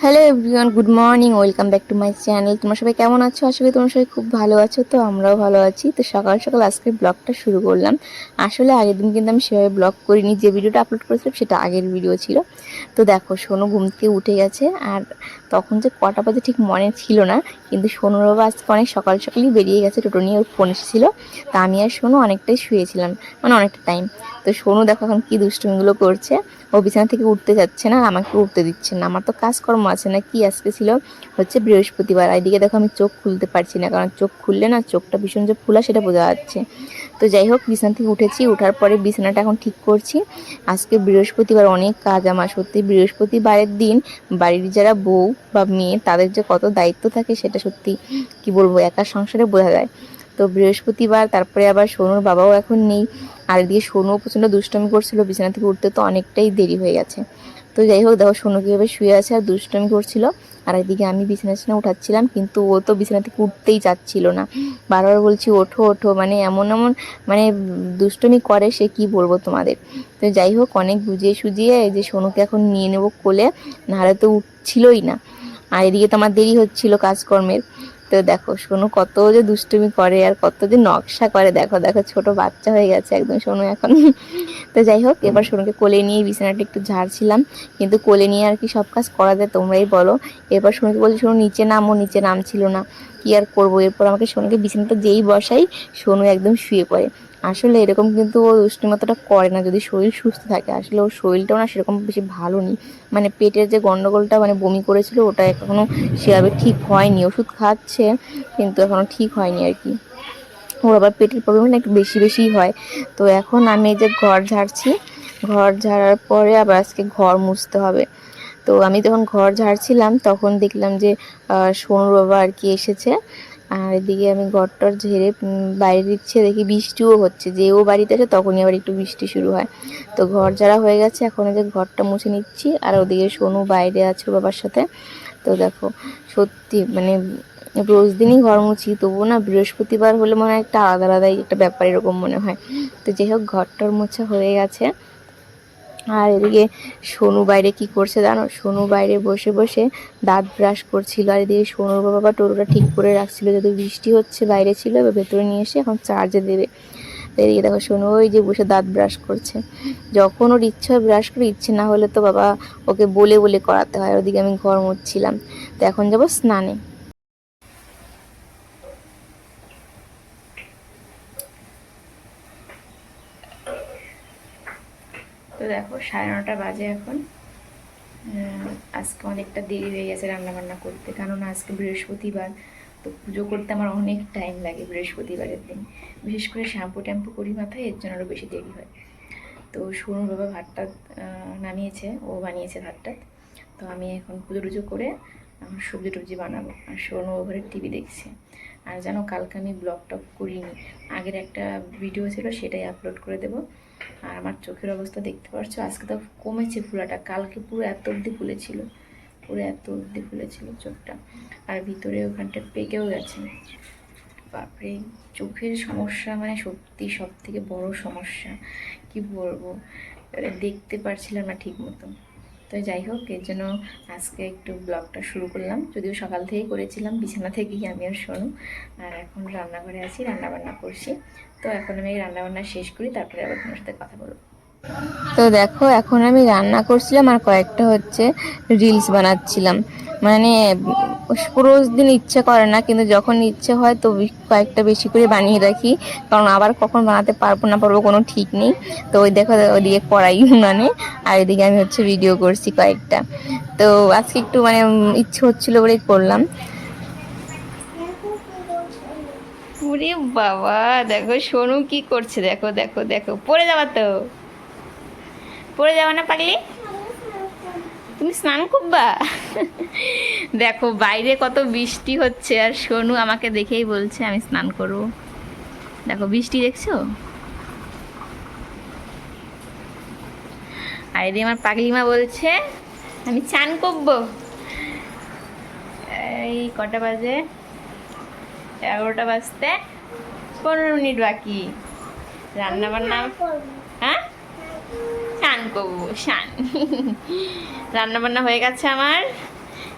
Hello everyone, good morning, welcome back to my channel. তোমরা সবাই কেমন আছো? আশা করি তোমরা সবাই খুব ভালো আছো। তো আমরাও ভালো আছি। তো সকাল সকাল আজকে ব্লগটা শুরু করলাম। আসলে আগের দিন কিন্তু আমি সেভাবে ব্লগ করিনি, যে ভিডিওটা আপলোড করেছিলাম সেটা আগের ভিডিও ছিল। তো দেখো, সোনু ঘুম থেকে উঠে গেছে, আর তখন যে কটা বাজে ঠিক মনে ছিল না, কিন্তু সোনুর বাবা আজকে অনেক সকাল সকালই বেরিয়ে গেছে, টোটো নিয়ে ওর ফোন এসেছিলো। তা আমি আর সোনু অনেকটাই শুয়েছিলাম, মানে অনেকটা টাইম। তো সোনু দেখো এখন কী দুষ্টুমিগুলো করছে। ও বিছানা থেকে উঠতে যাচ্ছে না, আর আমাকে উঠতে দিচ্ছে না। আমার তো কাজকর্ম আছে না কি। আজকে ছিল হচ্ছে বৃহস্পতিবার। এইদিকে দেখো আমি চোখ খুলতে পারছি না, কারণ চোখ খুললে না চোখটা ভীষণ যে ফুলা সেটা বোঝা যাচ্ছে। তো যাই হোক, বিছানা থেকে উঠেছি, ওঠার পরে বিছানাটা এখন ঠিক করছি। আজকে বৃহস্পতিবার, অনেক কাজ আমার। সত্যি বৃহস্পতিবারের দিন বাড়ির যারা বউ বা মেয়ে, তাদের যে কত দায়িত্ব থাকে সেটা সত্যি কি বলবো, একা সংসারে বোঝা যায়। তো বৃহস্পতিবার, তারপরে আবার সোনুর বাবাও এখন নেই। আর এদিকে সোনুও প্রচণ্ড দুষ্টমি করছিল, বিছানা থেকে উঠতে তো অনেকটাই দেরি হয়ে গেছে। তো যাই হোক, দেখো সোনু কীভাবে শুয়ে আছে আর দুষ্টমি করছিল। আর একদিকে আমি বিছানা উঠাচ্ছিলাম, কিন্তু ও তো বিছানা থেকে উঠতেই চাচ্ছিল না। বারবার বলছি ওঠো ওঠো, মানে এমন এমন মানে দুষ্টমি করে, সে কি বলবো তোমাদের। তো যাই হোক, অনেক বুঝিয়ে সুঝিয়ে এই যে সোনুকে এখন নিয়ে নেবো কোলে, নাহলে তো উঠছিলই না। আর এদিকে তো আমার দেরি হচ্ছিল কাজকর্মের। তো দেখো সোনু কত যে দুষ্টুমি করে আর কত যে নকশা করে, দেখো দেখো ছোট বাচ্চা হয়ে গেছে একদম সোনু এখন। তো যাই হোক, এবার সোনুকে কোলে নিয়ে বিছানাটা একটু ঝাড়ছিলাম, কিন্তু কোলে নিয়ে আর কি সব কাজ করা যায় তোমরাই বলো। এরপর সোনুকে বলছি সোনু নিচে নামো, নিচে নামছিল না, কি আর করবো। এরপর আমাকে সোনুকে বিছানাটা যেই বসাই, সোনু একদম শুয়ে পড়ে। আসলে এরকম কিন্তু ও দুষ্টুমিতাটা করে না যদি শরীর সুস্থ থাকে। আসলে ওর শরীরটাও না সেরকম বেশি ভালো নেই, মানে পেটের যে গন্ডগোলটা, মানে বমি করেছিল, ওটা এখনো সেভাবে ঠিক হয়নি। ওষুধ খাচ্ছে কিন্তু এখনো ঠিক হয়নি আর কি। ওর আবার পেটের প্রবলেমটা একটু বেশি বেশিই হয়। তো এখন আমি এই যে ঘর ঝাড়ছি, ঘর ঝাড়ার পরে আবার আজকে ঘর মুছতে হবে। তো আমি যখন ঘর ঝাড়ছিলাম তখন দেখলাম যে সোনুর বাবা আর কি এসেছে। আর এদিকে আমি ঘরটর ঝেড়ে বাইরে দিচ্ছে, দেখি বৃষ্টিও হচ্ছে। যে ও বাড়িতে আসে তখনই আবার একটু বৃষ্টি শুরু হয়। তো ঘর ঝাড়া হয়ে গেছে, এখন এই যে ঘরটা মুছে নিচ্ছি। আর ওদিকে সোনু বাইরে আছে ওর বাবার সাথে। তো দেখো, সত্যি মানে রোজ দিনই ঘর মুছি, তবুও না বৃহস্পতিবার হলে মনে হয় একটা আলাদা আলাদাই একটা ব্যাপার, এরকম মনে হয়। তো যাই হোক, ঘরটর মোছা হয়ে গেছে। আর এদিকে সোনু বাইরে কি করছে জানো? সোনু বাইরে বসে বসে দাঁত ব্রাশ করছিল। আর এদিকে সোনুর বাবা টোটোটা ঠিক করে রাখছিল, যেহেতু বৃষ্টি হচ্ছে, বাইরে ছিল, এবার ভেতরে নিয়ে এসে এখন চার্জে দেবে। তো এদিকে দেখো সোনু ওই যে বসে দাঁত ব্রাশ করছে। যখন ওর ইচ্ছা হয় ব্রাশ করে, ইচ্ছে না হলে তো বাবা ওকে বলে বলে করাতে হয়। ওদিকে আমি ঘর মুছছিলাম। তো এখন যাবো স্নানে। তো দেখো 9:30 বাজে এখন। আজকে অনেকটা দেরি হয়ে গেছে রান্নাবান্না করতে, কারণ আজকে বৃহস্পতিবার। তো পুজো করতে আমার অনেক টাইম লাগে বৃহস্পতিবারের দিন। বিশেষ করে শ্যাম্পু ট্যাম্পু করি মাথায়, এর জন্য আরও বেশি দেরি হয়। তো সোনুর বাবা ভাতটা নামিয়েছে, ও বানিয়েছে ভাতটা। তো আমি এখন পুজো টুজো করে সবজি টবজি বানাবো। আর সোনু ওভারে টিভি দেখছে। আর জানো, কালকে আমি ব্লগ টক করিনি, আগের একটা ভিডিও ছিল সেটাই আপলোড করে দেবো। আর আমার চোখের অবস্থা দেখতে পাচ্ছ, আজকে তো কমেছে ফুলাটা, কালকে পুরো এত অবধি ফুলেছিল, পুরো এত অবধি ফুলেছিল চোখটা। আর ভিতরে ওখানটা পেকেও গেছে। বাপরে, চোখের সমস্যা মানে সত্যি সব থেকে বড় সমস্যা, কি বলবো, দেখতে পারছিলাম না ঠিক মতো। তো যাই হোক, এর জন্য আজকে একটু ব্লগটা শুরু করলাম, যদিও সকাল থেকেই করেছিলাম, বিছানা থেকেই আমি আর শোনো। আর এখন রান্নাঘরে আছি, রান্নাবান্না করছি। তো এখন আমি রান্নাবান্না শেষ করি, তারপরে আবার তোমার সাথে কথা বলবো। তো দেখো, এখন আমি রান্না করছিলাম আর কয়েকটা হচ্ছে রিলস বানাচ্ছিলাম। মানে রোজ দিন ইচ্ছে করে না, কিন্তু যখন ইচ্ছে হয় তো কয়েকটা বেশি করে বানিয়ে রাখি, কারণ আবার কখন বানাতে পারবো না পারবো কোনো ঠিক নেই। তো ওই দেখো ওইদিকে কড়াই উনানে, আর এদিকে আমি হচ্ছে ভিডিও করছি কয়েকটা। তো আজকে একটু মানে ইচ্ছে হচ্ছিল বলেই করলাম। ওরে বাবা, দেখো সোনু কি করছে, দেখো দেখো দেখো, পড়ে যাবা তো, পড়ে যাবা না পাগলি, তুমি স্নান করবা? দেখো বাইরে কত বৃষ্টি হচ্ছে, আর সোনু আমাকে দেখেই বলছে আমি স্নান করব। দেখো বৃষ্টি দেখছো, আর এদিকে আমার পাগলিমা বলছে আমি চান করবো। এই কটা বাজে? 11টা বাজতে 15 মিনিট বাকি। রান্না বান্না, হ্যাঁ চান করবো স্নান। রান্না বান্না হয়ে গেছে আমার।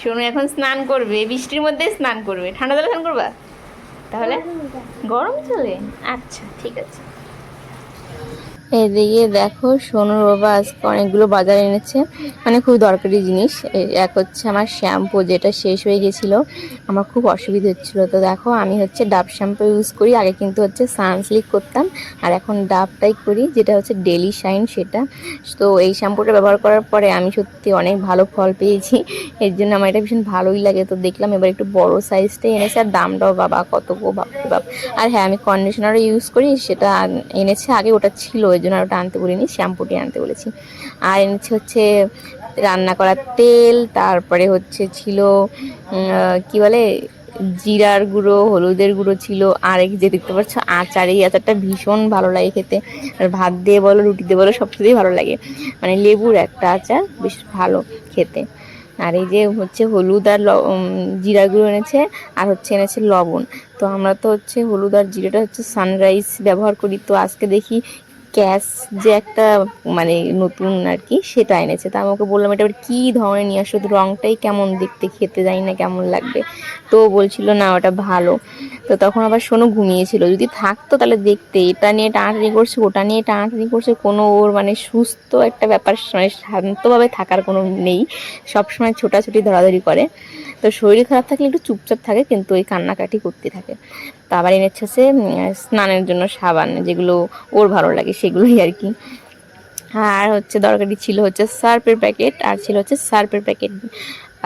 সোনু এখন স্নান করবে, বৃষ্টির মধ্যে স্নান করবে। ঠান্ডা জলে স্নান করবা তাহলে? গরম জলে? আচ্ছা ঠিক আছে। এদিকে দেখো সোনুর বাবা আজকে অনেকগুলো বাজার এনেছে, মানে খুব দরকারি জিনিস। এক হচ্ছে আমার শ্যাম্পু, যেটা শেষ হয়ে গেছিলো, আমার খুব অসুবিধা হচ্ছিলো। তো দেখো আমি হচ্ছে ডাব শ্যাম্পু ইউজ করি, আগে কিন্তু হচ্ছে সানসিল্ক করতাম, আর এখন ডাবটাই করি, যেটা হচ্ছে ডেলি শাইন সেটা। তো এই শ্যাম্পুটা ব্যবহার করার পরে আমি সত্যি অনেক ভালো ফল পেয়েছি, এর জন্য আমার এটা ভীষণ ভালোই লাগে। তো দেখলাম এবার একটু বড় সাইজটাই এনেছে, আর দামটাও বাবা কত গো, বাপরে বাপ। আর হ্যাঁ, আমি কন্ডিশনারও ইউজ করি, সেটা এনেছে, আগে ওটা ছিল ওই জন্য আর ওটা আনতে বলিনি, শ্যাম্পুটি আনতে বলেছি। আর এনেছে হচ্ছে রান্না করার তেল, তারপরে হচ্ছে ছিল কি বলে জিরার গুঁড়ো, হলুদের গুঁড়ো ছিল, আর এই যে দেখতে পাচ্ছ আচার, এই আচারটা ভীষণ ভালো লাগে খেতে, আর ভাত দিয়ে বলো রুটি দিয়ে বলো সব কিছুতেই ভালো লাগে, মানে লেবুর একটা আচার, বেশ ভালো খেতে। আর এই যে হচ্ছে হলুদ আর জিরা গুঁড়ো এনেছে, আর হচ্ছে এনেছে লবণ। তো আমরা তো হচ্ছে হলুদ আর জিরাটা হচ্ছে সানরাইজ ব্যবহার করি, তো আজকে দেখি ক্যাশ যে একটা মানে নতুন আর কি সেটা এনেছে। তা আমাকে বললাম এটা কী ধরনের নিয়ে আসো, তো রঙটাই কেমন দেখতে, খেতে জানি না কেমন লাগবে। তো বলছিল না ওটা ভালো। তো তখন আবার শোনো ঘুমিয়েছিল, যদি থাকতো তাহলে দেখতে, এটা নিয়ে টানাটানি করছে, ওটা নিয়ে টানাটানি করছে, কোনো ওর মানে সুস্থ একটা ব্যাপার, মানে শান্তভাবে থাকার কোনো নেই, সবসময় ছোটাছুটি ধরাধরি করে। তো শরীর খারাপ থাকলে একটু চুপচাপ থাকে, কিন্তু ওই কান্নাকাটি করতে থাকে। তো আবার এনেছে সে স্নানের জন্য সাবান, যেগুলো ওর ভালো লাগে সেগুলোই আর কি। আর হচ্ছে দরকারি ছিল হচ্ছে সার্ফের প্যাকেট, আর ছিল হচ্ছে সার্ফের প্যাকেট।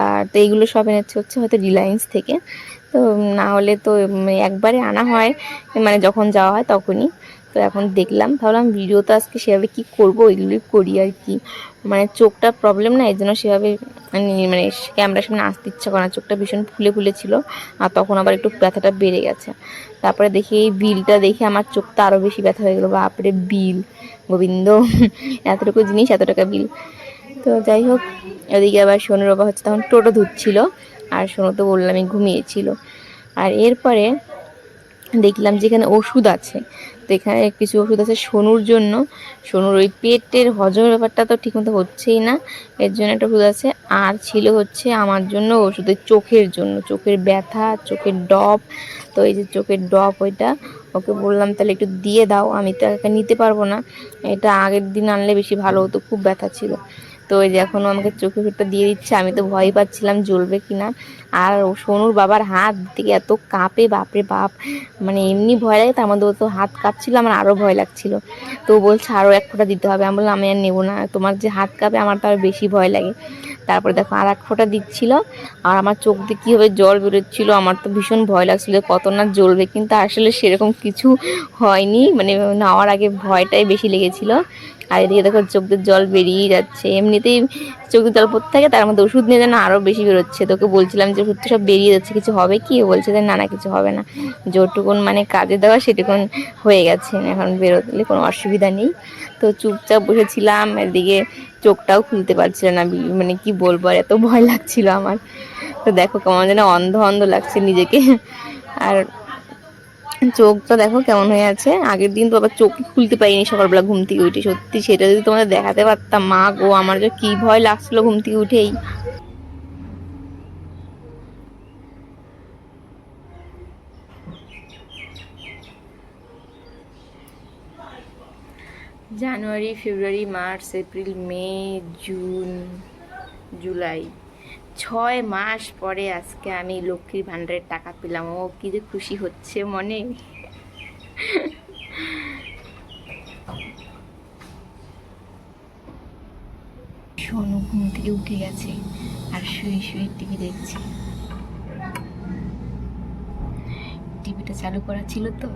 আর তো এইগুলো সব এনেছে হচ্ছে হয়তো রিলায়েন্স থেকে। তো না হলে তো একবারে আনা হয়, মানে যখন যাওয়া হয় তখনই। তো এখন দেখলাম, ভাবলাম ভিডিও তো আজকে সেভাবে কী করবো, ওইগুলোই করি আর কি। মানে চোখটা প্রবলেম না, এই জন্য সেভাবে মানে ক্যামেরার সামনে আসতে ইচ্ছা করে না, চোখটা ভীষণ ফুলে ফুলে ছিল, আর তখন আবার একটু ব্যথাটা বেড়ে গেছে। তারপরে দেখি এই বিলটা দেখে আমার চোখটা আরও বেশি ব্যথা হয়ে গেলো, বাপরে বিল, গোবিন্দ, এতটুকু জিনিস এত টাকা বিল। তো যাই হোক, ওদিকে আবার সোনুর বাবা হচ্ছে তখন টোটো ধুচ্ছিল, আর সোনু তো বললামই ঘুমিয়েছিল। আর এরপরে দেখলাম যেখানে ওষুধ আছে, তো এখানে কিছু ওষুধ আছে সোনুর জন্য। সোনুর ওই পেটের হজমের ব্যাপারটা তো ঠিকমতো হচ্ছেই না, এর জন্য একটা ওষুধ আছে। আর ছিল হচ্ছে আমার জন্য ওষুধের চোখের জন্য, চোখের ব্যথা, চোখের ডপ। তো এই যে চোখের ডপ, ওইটা ওকে বললাম তাহলে একটু দিয়ে দাও, আমি তো একা নিতে পারবো না, এটা আগের দিন আনলে বেশি ভালো হতো, খুব ব্যথা ছিল। তো ওই যে এখনও আমাকে চোখের ওষুধটা দিয়ে দিচ্ছে, আমি তো ভয় পাচ্ছিলাম জ্বলবে কিনা। আর সোনুর বাবার হাত থেকে এত কাঁপে, বাপরে বাপ, মানে এমনি ভয় লাগে, তার মধ্যে ও তো হাত কাঁপছিল, আমার আরও ভয় লাগছিল। তো বলছে আরও এক ফোঁটা দিতে হবে, আমি বললাম আমি আর নেবো না, তোমার যে হাত কাঁপে আমার তো আর বেশি ভয় লাগে। তারপরে দেখো আর এক ফোঁটা দিচ্ছিল, আর আমার চোখ দিয়ে কীভাবে জল বেরোচ্ছিলো, আমার তো ভীষণ ভয় লাগছিলো কত না জ্বলবে, কিন্তু আসলে সেরকম কিছু হয়নি, মানে নেওয়ার আগে ভয়টাই বেশি লেগেছিলো। আর এদিকে দেখো চোখ দিয়ে জল বেরিয়ে যাচ্ছে, এমনিতেই চোখ দিয়ে জল পড়তে থাকে, তার মধ্যে ওষুধ নিয়ে যেন আরও বেশি বেরোচ্ছে। তোকে বলছিলাম যে ওষুধ তো সব বেরিয়ে যাচ্ছে, কিছু হবে কি? বলছে যে না না কিছু হবে না, যেটুকুন মানে কাজে দেওয়া সেটুকুন হয়ে গেছে, এখন বেরোলে কোনো অসুবিধা নেই। তো চুপচাপ বসেছিলাম, এদিকে চোখটাও খুলতে পারছিল না, মানে কি বলবো, আর এত ভয় লাগছিল আমার। তো দেখো কেমন যেন অন্ধ অন্ধ লাগছে নিজেকে। আর চোখটা দেখো কেমন হয়ে আছে, আগের দিন তো আবার চোখই খুলতে পারিনি সকালবেলা ঘুম থেকে উঠে, সত্যি সেটা যদি তোমাদের দেখাতে পারতাম, মা গো আমার যে কি ভয় লাগছিল ঘুম থেকে উঠেই। জানুয়ারি, ফেব্রুয়ারি, মার্চ, এপ্রিল, মে, জুন, জুলাই, 6 মাস পরে আজকে আমি লক্ষ্মীর ভাণ্ডারের টাকা পেলাম। ও কি যে খুশি হচ্ছে মনে। সোনু ঘুম থেকে উঠে গেছে, আর শুয়ে শুয়ে টিভি দেখছে। টিভিটা চালু করা ছিল তো,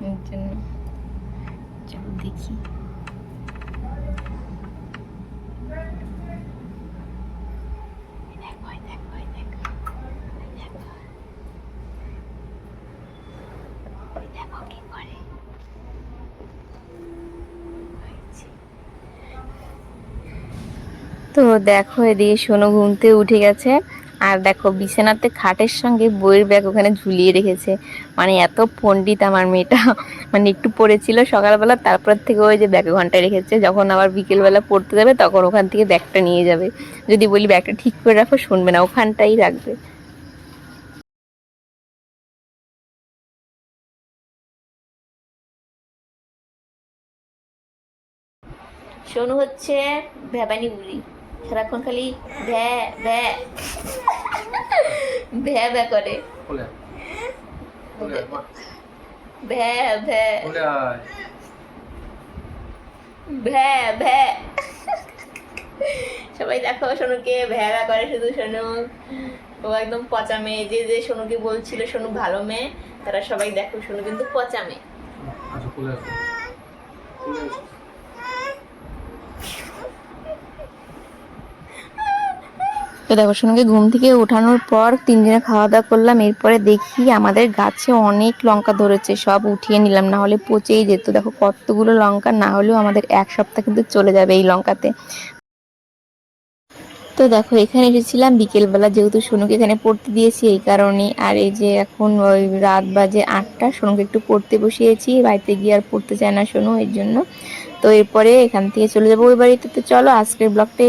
এর জন্য চলো দেখি। তো দেখো এদিকে সোনু ঘুম থেকে উঠে গেছে, আর দেখো বিছানাতে খাটের সঙ্গে বইয়ের ব্যাগ ওখানে ঝুলিয়ে রেখেছে। মানে এত পণ্ডিত আমার মেয়েটা। মানে একটু পড়েছিল সকালবেলা, তারপর থেকে ওই যে ব্যাগ ঘন্টায় রেখেছে, যখন আবার বিকেলবেলা পড়তে যাবে তখন ওখান থেকে ব্যাগটা নিয়ে যাবে। যদি বলি ব্যাগটা ঠিক করে রাখো শুনবে না, ওখানটাই রাখবে। সোনু হচ্ছে ভ্যাবানি বুড়ি, সারাক্ষণ খালি ভ্যা ভ্যা ভ্যা ভ্যা করে, ভ্যা ভ্যা ভ্যা ভ্যা। সবাই দেখো সোনুকে ভ্যা ভ্যা করে শুধু সোনু। ও একদম পচা মেয়ে। যে যে সোনুকে বলছিল সোনু ভালো মেয়ে, তারা সবাই দেখো সোনু কিন্তু পচা মেয়ে। তো দেখো সোনুকে ঘুম থেকে ওঠানোর পর 3 দিনে খাওয়া দাওয়া করলাম। এরপরে দেখি আমাদের গাছে অনেক লঙ্কা ধরেছে, সব উঠিয়ে নিলাম, না হলে পচেই যেত। দেখো কতগুলো লঙ্কা, না হলেও আমাদের 1 সপ্তাহ কিন্তু চলে যাবে এই লঙ্কাতে। তো দেখো এখানে এসেছিলাম বিকেলবেলা, যেহেতু সোনুকে এখানে পড়তে দিয়েছি এই কারণে। আর এই যে এখন ওই রাত বাজে 8টা, সোনুকে একটু পড়তে বসিয়েছি, বাড়িতে গিয়ে আর পড়তে চায় না সোনু, এর জন্য। তো এরপরে এখান থেকে চলে যাবো ওই বাড়িতে। তো চলো আজকের ব্লগটা